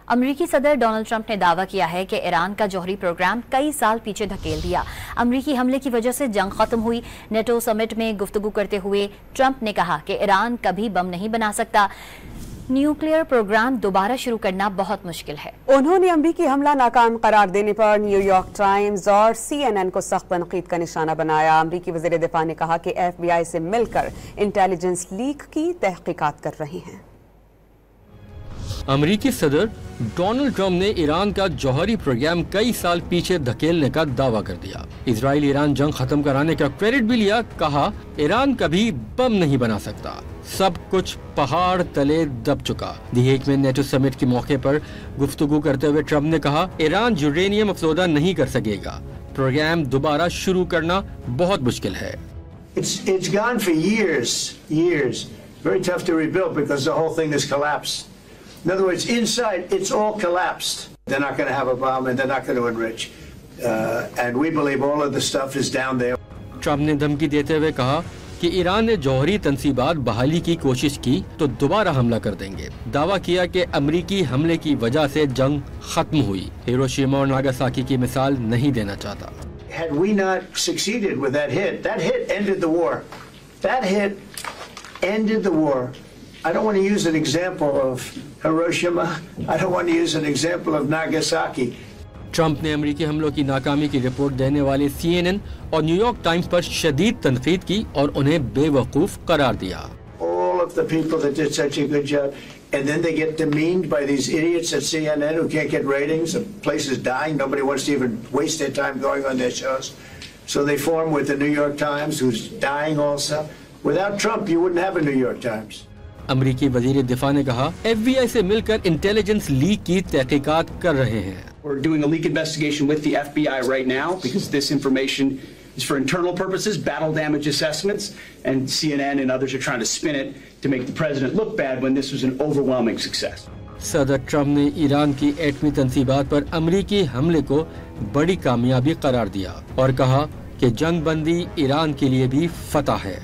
अमेरिकी सदर Donald Trump ने दावा किया है कि ईरान का जौहरी प्रोग्राम कई साल पीछे धकेल दिया। अमेरिकी हमले की वजह से जंग खत्म हुई। नेटो समिट में गुफ्तगू करते हुए ट्रंप ने कहा कि ईरान कभी बम नहीं बना सकता। न्यूक्लियर प्रोग्राम दोबारा शुरू करना बहुत मुश्किल है। उन्होंने अमेरिकी हमला नाकाम करार देने पर न्यूयॉर्क टाइम्स और CNN को सख्त तनकीद का निशाना बनाया। अमेरिकी वज़ीर दिफा ने कहा कि FBI से मिलकर इंटेलिजेंस लीक की तहकीकात कर रहे हैं। अमेरिकी सदर डोनाल्ड ट्रंप ने ईरान का जौहरी प्रोग्राम कई साल पीछे धकेलने का दावा कर दिया। इजराइल ईरान जंग खत्म कराने का क्रेडिट भी लिया। कहा, ईरान कभी बम नहीं बना सकता, सब कुछ पहाड़ तले दब चुका। दी हेग में नेटो समिट के मौके पर गुफ्तगू करते हुए ट्रंप ने कहा, ईरान यूरेनियम अफसोदा नहीं कर सकेगा। प्रोग्राम दोबारा शुरू करना बहुत मुश्किल है। It's gone for years. Very tough to rebuild because the whole thing has collapsed. In other words, inside, it's all collapsed. They're not going to have a bomb and they're not going to enrich. And we believe all of the stuff is down there. Trump ने धमकी देते हुए कहा कि Iran ने जौहरी तंसीबात बहाली की कोशिश की तो दोबारा हमला कर देंगे। दावा किया कि अमेरिकी हमले की वजह से जंग खत्म हुई। हिरोशिमा और नागासाकी की मिसाल नहीं देना चाहता। Had we not succeeded with that hit ended the war. That hit ended the war. I don't want to use an example of Hiroshima. I don't want to use an example of Nagasaki. Trump ने अमेरिकी हमलों की नाकामी की report देने वाले CNN और New York times पर शदीद तनकीद की और उन्हें बेवकूफ करार दिया। All of the people that did such a good job, and then they get demeaned by these idiots at CNN who can't get ratings. The place is dying. Nobody wants to even waste their time going on their shows. So they form with the New York Times, who's dying also. Without Trump, you wouldn't have a New York Times. अमेरिकी वजीर दिफा ने कहा, FBI से मिलकर intelligence leak की तहकीकात कर रहे हैं। We're doing a leak investigation with the FBI right now because this information is for internal purposes, battle damage assessments, and CNN and others are trying to spin it to make the president look bad when this was an overwhelming success. सदर Trump ने Iran की एटमी तंसीबात पर अमेरिकी हमले को बड़ी कामयाबी करार दिया और कहा कि जंग बंदी ईरान के लिए भी फतह है।